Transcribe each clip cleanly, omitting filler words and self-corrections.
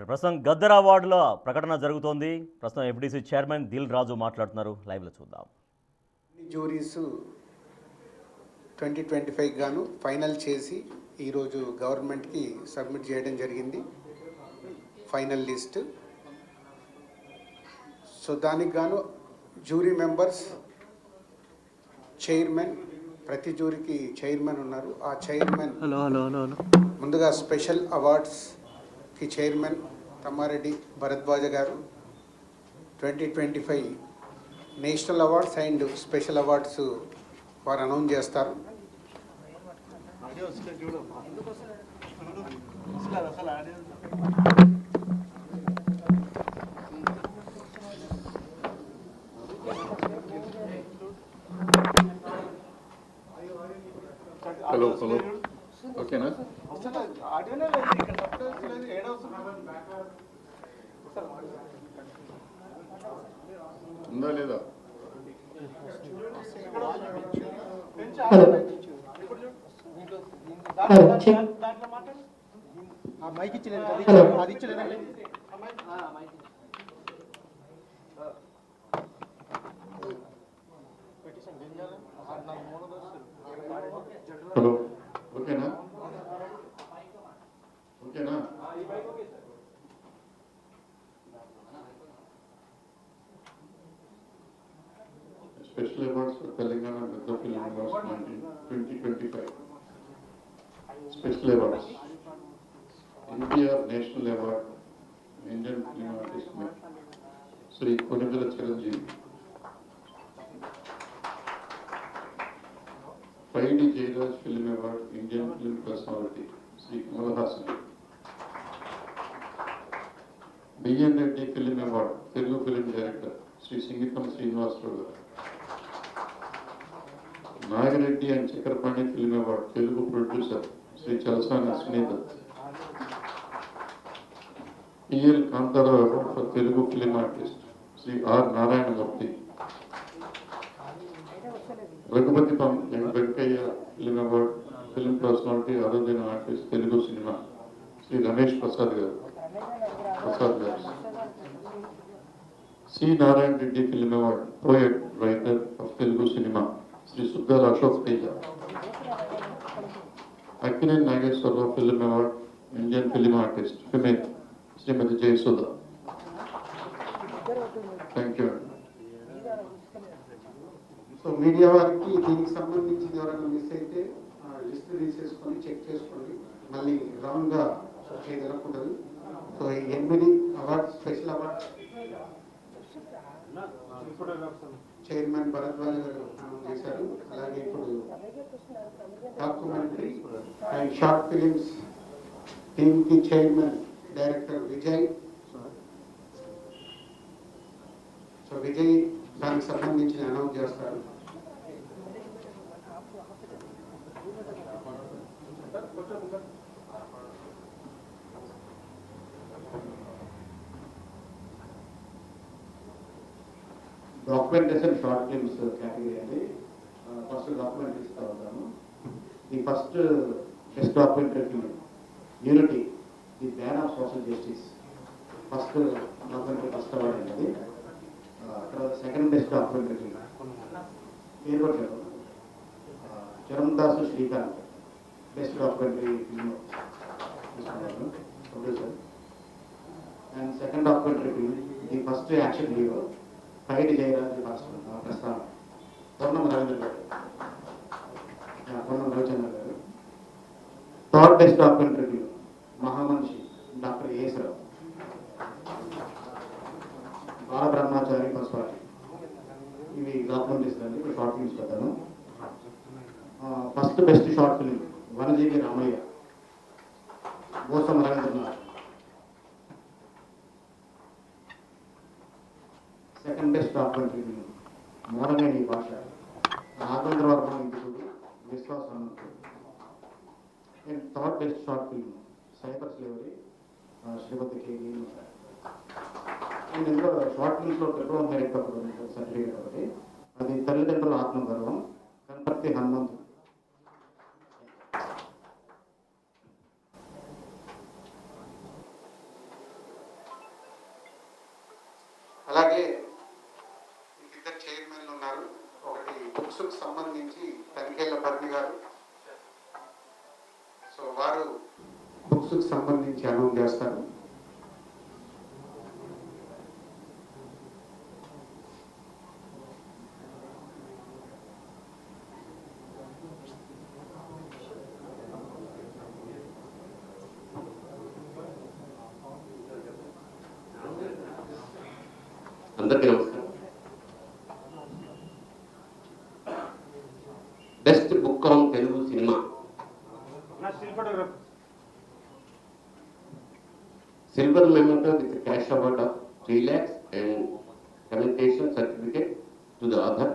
ప్రస్తుతం గద్దర్ అవార్డుల ప్రకటన జరుగుతోంది. ప్రస్తుతం ఎఫ్డీసీ చైర్మన్ దిల్ రాజు మాట్లాడుతున్నారు. లైవ్లో చూద్దాం. జ్యూరీస్ 2025 గాను ఫైనల్ చేసి ఈరోజు గవర్నమెంట్కి సబ్మిట్ చేయడం జరిగింది ఫైనల్ లిస్ట్. సో దానికి గాను జ్యూరీ మెంబర్స్, చైర్మన్, ప్రతి జ్యూరీకి చైర్మన్ ఉన్నారు. ఆ చైర్మన్ ముందుగా స్పెషల్ అవార్డ్స్కి చైర్మన్ తమ్మారెడ్డి భరద్వాజ గారు, 2025 national awards and special awards వారు అనౌన్స్ చేస్తారు. హలో ఓకేనా? ఉందా లేదా? మైక్ ఇచ్చలేదు. హలో ఓకేనా? ఓకేనా? Special awards for Telangana Gaddar film awards 2025. Special awards NTR national award Indian film artist Shri Konidela Chiranjeevi. 5D Jayaraj film award Indian film personality Shri Kamal Haasan. B N Reddy film award Telugu film director Shri Singeetam Srinivasa Rao గారు. Nagireddy and Chakrapani film award Telugu producer Shri Chalasani Ashwini Dutt. PL Kantarao award for Telugu film artist Shri R Narayanamurthy. Raghupathi Venkaiah film award film personality అరుదైన artist Telugu cinema Shri Ramesh Prasad garu. C Narayana Reddy film award poet writer of Telugu cinema Shri Suddala Ashok Teja. Akkineni Nageswararao film award Indian film artist female Shrimati Jayasudha. Thank you. So media వారికి దీనికి సంబంధించి ఎవరైనా miss అయితే list తీసేసుకొని check చేసుకోండి, మళ్ళీ రాంగ్గా జరగకూడదు. సో ఈ 8 awards special awards chairman Bharadwaj గారు అనౌన్స్ చేశారు. అలాగే ఇప్పుడు డాక్యుమెంటరీ అండ్ షార్ట్ ఫిలిమ్స్ టీమ్కి chairman director Vijay. So Vijay దానికి సంబంధించి అనౌన్స్ చేస్తారు. డాక్యుమెంటేషన్ షార్ట్ ఫిల్మ్స్ కేటగిరీ అండి. ఫస్ట్ డాక్యుమెంటరీ ఇస్తా ఉన్నాను. ఈ first best documentary film unity the ban of social justice first documentary first award అండి అది. తర్వాత సెకండ్ బెస్ట్ డాక్యుమెంటరీ ఫిల్మ్ పేరు కొట్టారు Charan Srikanth best documentary film producer. And second documentary film the first action hero 5D Jayaraj Prasthanam Purnam Ravindra garu, Purnam Ravichandra garu. Third best documentary film Mahamanishi doctor Esarao, Balabrahmachari Pasupati. ఇవి documentaries అండి. ఇప్పుడు short films పెట్టాను. First best short film Vanajeevi Ramaiah Gosam Ravindranath. Second best documentary film Moraneni Bhasha Raghavendra Varma ఇంటికి విశ్వాసం. And third best short film cyber slavery Shrimati K. And ఇందులో short ఫిల్మ్స్లో diploma merit ఒకటి certificate ఒకటి, అది తల్లిదండ్రుల ఆత్మగౌరవం కనపర్తి హనుమంతు. వారు బుక్స్కి సంబంధించి అనౌన్స్ చేస్తారు. అందరికీ నమస్కారం. Best book on Telugu cinema silver memento with cash award of 3 lakhs and commendation certificate to the author.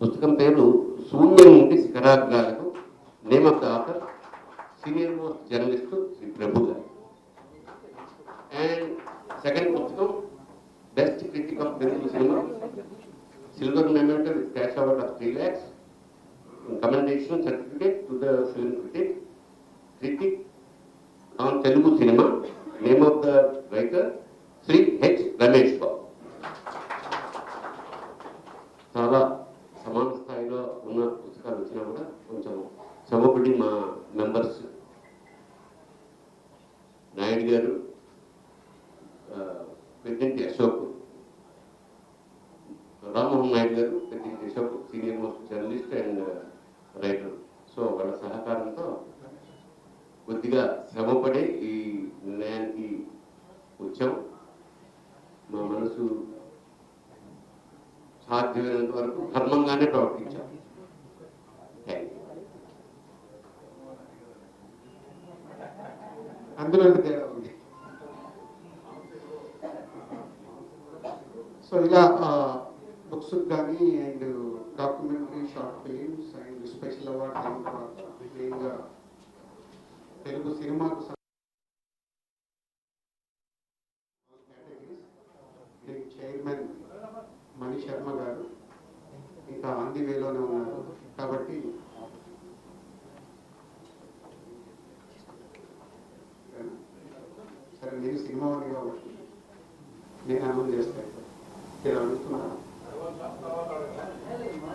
పుస్తకం పేరు శూన్యం నుండి శిఖరాగ్రాలకు. Name of the author senior most journalist Shri Prabhu garu. And second పుస్తకం best critic of Telugu cinema silver memento with cash award of 3 lakhs commendation certificate to the film critic on Telugu cinema. Name of the writer Sri H. Ramesh Babu. చాలా సమాన స్థాయిలో ఉన్న పుస్తకాలు వచ్చినా కూడా కొంచెం సమపడి మా members Naidu garu, Peddinti Ashok, Rammohan Naidu garu, Peddinti Ashok senior most journalist and writer. So వాళ్ళ సహకారంతో కొద్దిగా శ్రమపడి ఈ నిర్ణయానికి వచ్చాం. మా మనసు సాధ్యమైనంత వరకు ధర్మంగానే ప్రవర్తించాం. Thank you. అందులో తేడా ఉంది. సో ఇలా బుక్స్ కానీ and documentary, short films and special awards అయిన తర్వాత మెయిన్గా తెలుగు సినిమాకు చైర్మన్ మణి శర్మ గారు ఇంకా ఆంది వేలోనే ఉన్నారు. కాబట్టి సరే, నేను సినిమా వాడిని కాబట్టి నేను అనౌన్స్ చేస్తాను. మీరు అడుగుతున్నారు,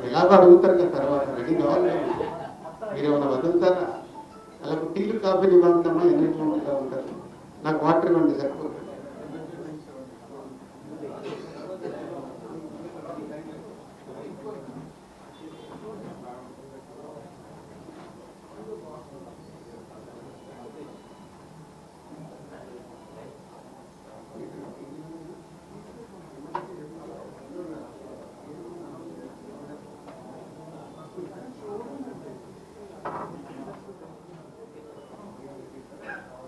ఎలాగో అడుగుతారు కదా, తర్వాత రెడీ కావాలి. మీరు ఏమైనా వదులుతారా? అలా టీలు కాఫీలు ఇవ్వమంటామా? ఎన్నిట్లా ఉంటారు. నాకు వాటర్ ఇవ్వండి సరిపోతుంది.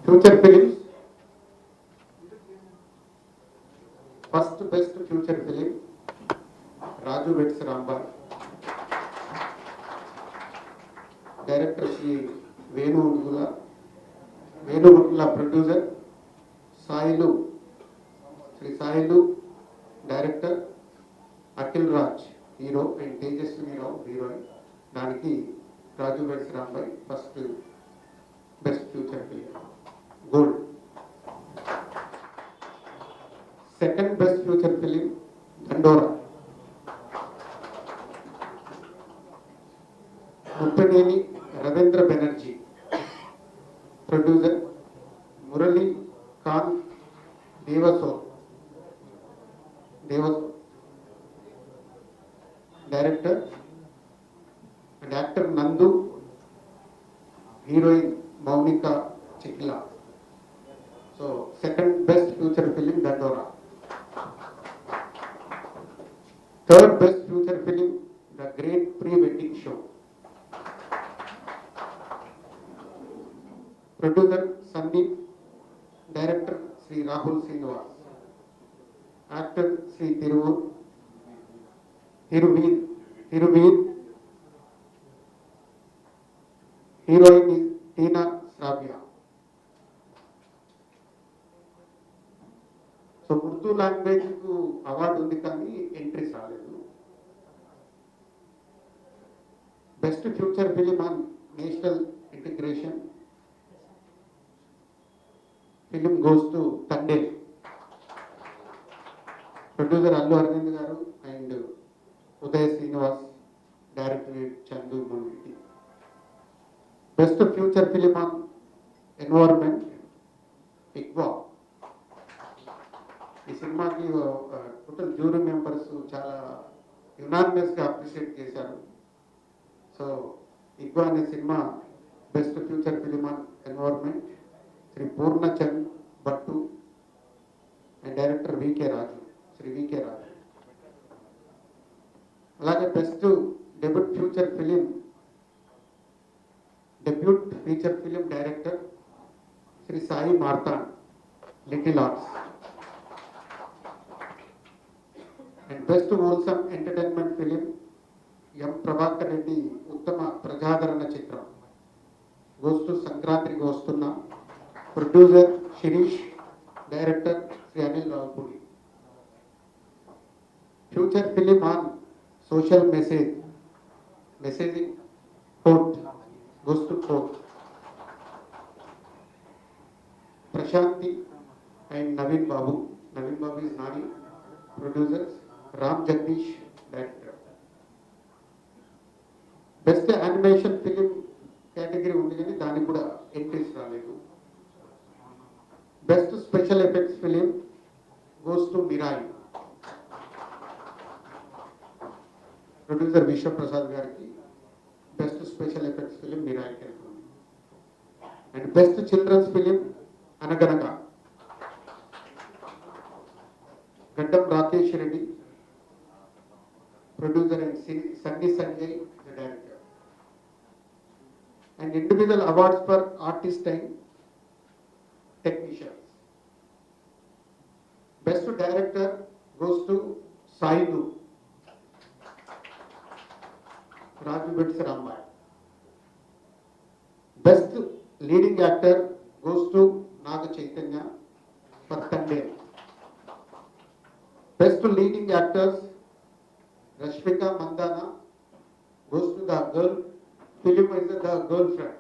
Future films, first best feature film Raju vets Rambai, director Shri వేణుగుల, producer Sailu, Shri Sailu, director Akhil Raj, hero and తేజస్వినిరావు heroine. దానికి రాజు vets Rambai first best feature film gold. Second best feature film దండోరా, Muppaneni Ravindra Banerjee, producer Murali Khan దేవసో, director and actor నందు, heroine Mounika చిక్లా. So second best feature film దండోరా. Third best feature film the great pre wedding show, producer Sandeep, director Shri Rahul Srinivas, actor Shri Thiruveer, heroine Tina Sravya. So Urdu language కు award ఉంది కానీ entries రాలేదు. Best feature film on national integration film goes to Thandel, producer Allu Aravind garu and Uday Srinivas, director Chandu Munreddy. Best feature film on environment Ikwa. ఈ సినిమాకి total jury members చాలా యునానిమస్గా appreciate చేశారు. So Ikwa అనే cinema best feature film on environment Shri Purnachand Bhattu and director Shri V K Raju. అలాగే best debut feature film director Shri Sai Martand, little arts. And best wholesome entertainment film M Prabhakar Reddy ఉత్తమ ప్రజాదరణ చిత్రం goes to సంక్రాంతికి వస్తున్న, producer Sirish, director Shri Anil Ravipudi. Feature film on social messaging court goes to court Prashanti and Naveen Babu is Nani, producers Ram Jagadeesh, director. Best animation film category ఉంది కానీ దానికి కూడా entries రాలేదు. Best special effects film goes to Mirai, producer Vishwaprasad గారికి బెస్ట్ స్పెషల్ ఎఫెక్ట్స్ ఫిలిం మిరాయికి వెళ్తుంది. And best children's film Anaganaga Gaddam Rakesh Reddy, producer and Sunny Sanjay, director. And individual awards for artist and technicians. Best director goes to Sailu Raju weds Rambai. Best leading actor goes to Naga Chaitanya for Thandel. Best leading actors Rashmika Mandanna goes to the girl film is the girlfriend.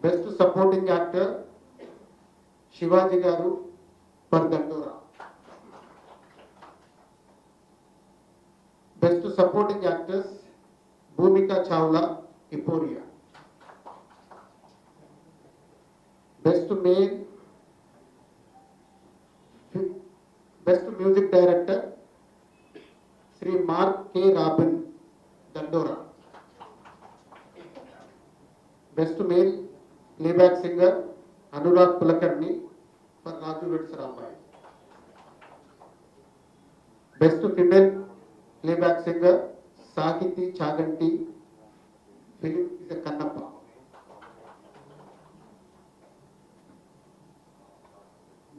Best supporting actor Shivaji Garu for Dandora. Best supporting actress Bhumika Chawla, Euphoria. Best music director Sri Mark K. Rabin, Dandora. Best male playback singer Anurag Kulakarni for Raju Vets Rambai. Best female playback singer Sakiti Chaganti, film is a Kannappa.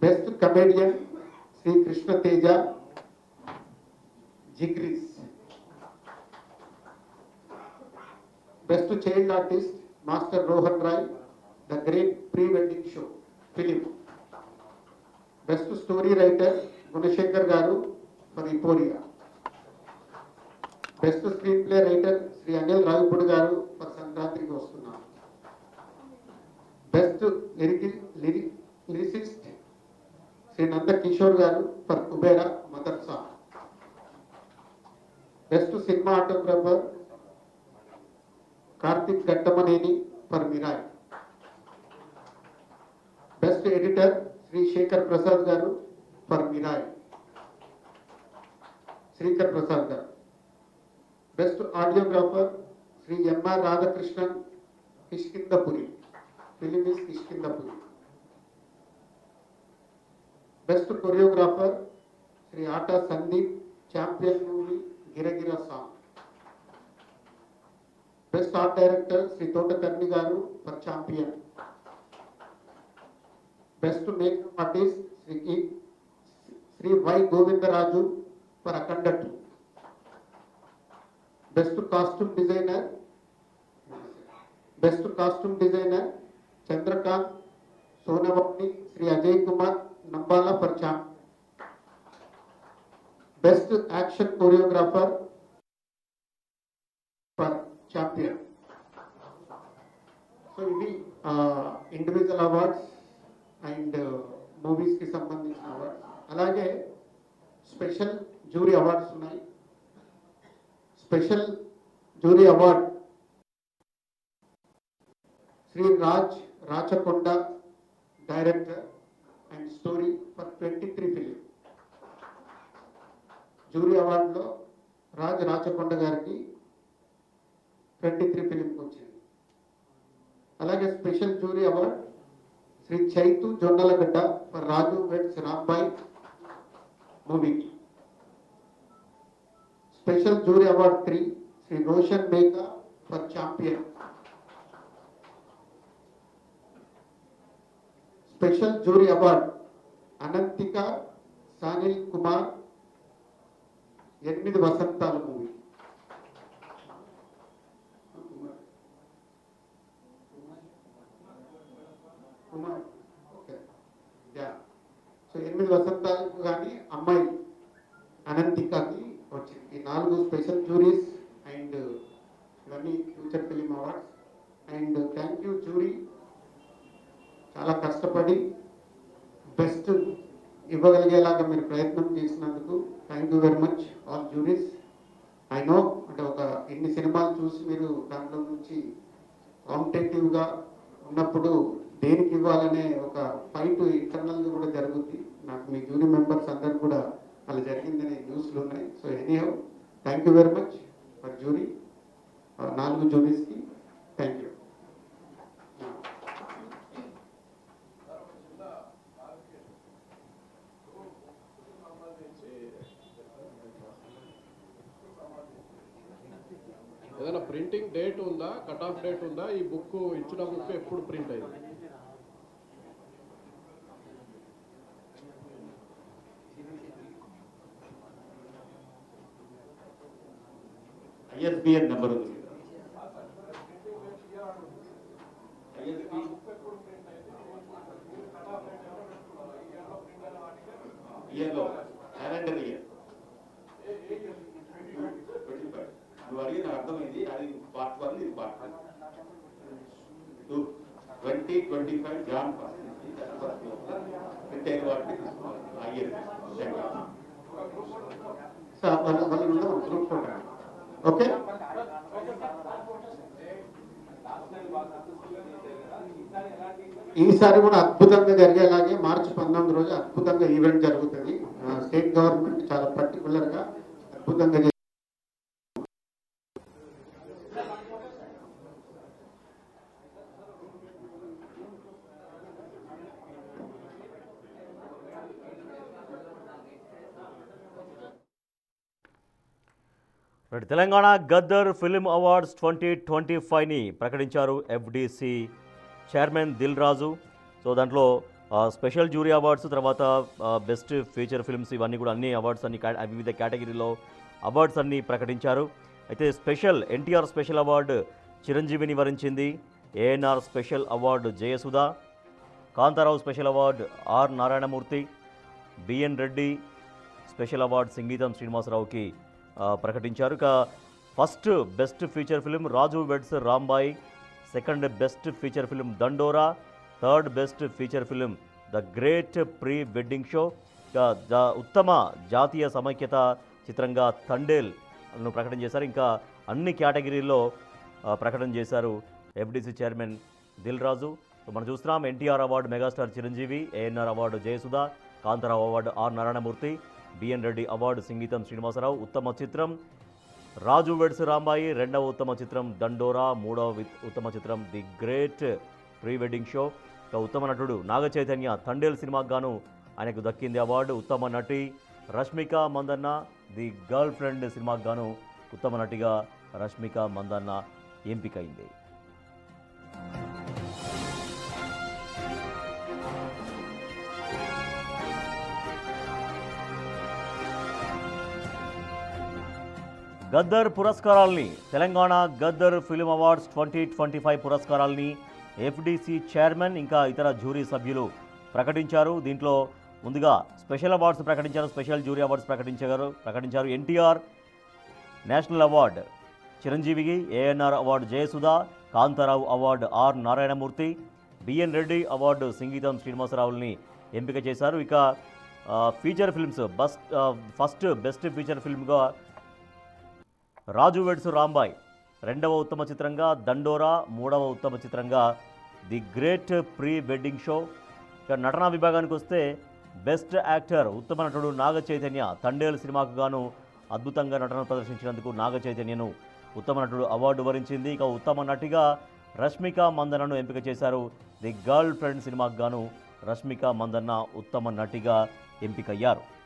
Best comedian Sri Krishna Teja, Jigris. Best child artist Master Rohan Rai, The Great Pre-Wedding Show film. Best story writer Gunashekhar Garu for Euphoria. Best screenplay writer Sri Anil Ravipudi Garu for Sankrantiki Vastunna. Best lyricist Sri Nanda Kishore Garu for Kubera Madarsa. Best cinematographer Karthik Gattamaneni for Mirai. Best editor Sri Shekhar Prasad Garu for Mirai. Srikar Prasad Garu. Best audiographer Sri M.R. Radhakrishnan, Kishkindapuri. Film is Kishkindapuri. Best choreographer Sri Ata Sandeep, Champion movie Gira song. Best art director Sri Totakarni Garu for Champion. Best makeup artist Sri Y. Govindaraju for Akanda 2. Best costume designer Chandrakant Sonavapni Sri Ajay Kumar Nambala for Champion. Best action choreographer for Champion. So ఇవి individual awards and మూవీస్కి సంబంధించిన awards. అలాగే special jury awards ఉన్నాయి. Special jury award Shri Raj Rachakonda director and story for 23 film. Jury అవార్డులో రాజ్ రాచకొండ గారికి 23 ఫిలింకి వచ్చింది. అలాగే special jury award Shri Chaitu Jonnalagadda for Raju weds Rambai మూవీకి. Special jury award 3 Shri Roshan Meka for Champion. Special jury award Ananthika Sanil Kumar 8 వసంతాల movie. Kumar okay yeah. So 8 వసంతాలకు కానీ అమ్మాయి అనంతికకి వచ్చింది. ఈ 4 స్పెషల్ జూరీస్ అండ్ ఇవన్నీ feature film awards. And thank you jury, చాలా కష్టపడి బెస్ట్ ఇవ్వగలిగేలాగా మీరు ప్రయత్నం చేసినందుకు thank you very much all juries. I know అంటే ఒక ఇన్ని సినిమాలు చూసి మీరు దాంట్లో నుంచి కాంపిటేటివ్గా ఉన్నప్పుడు దేనికి ఇవ్వాలనే ఒక ఫైట్ ఇంటర్నల్గా కూడా జరుగుద్ది. నాకు మీ జూరీ మెంబర్స్ అందరు కూడా అలా జరిగిందనే న్యూస్లు ఉన్నాయి. So anyhow thank you very much for jury, 4 జూరీస్కి థ్యాంక్ యూ. ఏదైనా ప్రింటింగ్ డేట్ ఉందా, కట్ ఆఫ్ డేట్ ఉందా? ఈ బుక్ ఇచ్చిన బుక్ ఎప్పుడు ప్రింట్ అయింది? ISBN నెంబర్ ఉంది. ఇయర్లో క్యాలెండర్ ఇయర్. నువ్వు అడిగి నాకు అర్థమైంది. అది పార్ట్ 1, ఇది పార్ట్ 2. 2025 జాన్ రిటైర్ వాటిని అయ్యేది. సార్ వాళ్ళు గ్రూప్ ఫోటో ఓకే. ఈసారి కూడా అద్భుతంగా జరిగేలాగే మార్చి 19 రోజు అద్భుతంగా ఈవెంట్ జరుగుతుంది. స్టేట్ గవర్నమెంట్ చాలా పర్టికులర్గా అద్భుతంగా తెలంగాణ గద్దర్ ఫిల్మ్ అవార్డ్స్ 2025ని ప్రకటించారు FDC chairman Dil Raju. So దాంట్లో స్పెషల్ జ్యూరీ అవార్డ్స్, తర్వాత బెస్ట్ ఫీచర్ ఫిల్మ్స్, ఇవన్నీ కూడా అన్ని అవార్డ్స్ అన్ని వివిధ కేటగిరీలో అవార్డ్స్ అన్ని ప్రకటించారు. అయితే స్పెషల్ ఎన్టీఆర్ స్పెషల్ అవార్డు చిరంజీవిని వరించింది. ANR special award Jayasudha, Kantharao special award are Narayanamurthy, B N Reddy special award సంగీతం శ్రీనివాసరావుకి ప్రకటించారు. ఇక first best feature film Raju weds Rambai, second best feature film Dandora, third best feature film the great pre wedding show, ఇక ఉత్తమ జాతీయ సమైక్యత చిత్రంగా తండేల్ను ప్రకటన చేశారు. ఇంకా అన్ని కేటగిరీల్లో ప్రకటన చేశారు ఎఫ్డిసి చైర్మన్ దిల్ రాజు. సో మనం చూస్తున్నాం NTR award megastar Chiranjeevi, ANR award Jayasudha, Kantha Rao award are Narayanamurthy, B N Reddy award Sangeetham Srinivasa Rao, ఉత్తమ చిత్రం రాజు వెడ్స్ రాంబాయి, రెండవ ఉత్తమ చిత్రం దండోరా, మూడవ ఉత్తమ చిత్రం the great pre wedding show. ఇక ఉత్తమ నటుడు నాగ చైతన్య తండేల్ సినిమాకు గాను ఆయనకు దక్కింది అవార్డు. ఉత్తమ నటి Rashmika Mandanna the girl friend సినిమాకు గాను ఉత్తమ నటిగా రష్మిక మందన్న ఎంపికైంది. గద్దర్ పురస్కారాల్ని తెలంగాణ గద్దర్ ఫిల్మ్ అవార్డ్స్ 2025 పురస్కారాల్ని ఎఫ్డిసి చైర్మన్ ఇంకా ఇతర జ్యూరీ సభ్యులు ప్రకటించారు. దీంట్లో ముందుగా స్పెషల్ అవార్డ్స్ ప్రకటించారు, స్పెషల్ జ్యూరీ అవార్డ్స్ ప్రకటించారు. ఎన్టీఆర్ నేషనల్ అవార్డు చిరంజీవికి, ANR award Jayasudha, Kantha Rao award are Narayanamurthy, B N Reddy award Sangeetham శ్రీనివాసరావుని ఎంపిక చేశారు. ఇక feature films first best feature ఫిల్మ్గా రాజు వెడ్స్ రాంబాయ్, రెండవ ఉత్తమ చిత్రంగా దండోరా, మూడవ ఉత్తమ చిత్రంగా the great pre wedding show. ఇక నటనా విభాగానికి వస్తే బెస్ట్ యాక్టర్ ఉత్తమ నటుడు నాగ చైతన్య తండేల్ సినిమాకు గాను అద్భుతంగా నటన ప్రదర్శించినందుకు నాగ చైతన్యను ఉత్తమ నటుడు అవార్డు వరించింది. ఇక ఉత్తమ నటిగా రష్మిక మందన్నను ఎంపిక చేశారు. ది గర్ల్ ఫ్రెండ్ సినిమాకు గాను రష్మిక మందన్న ఉత్తమ నటిగా ఎంపికయ్యారు.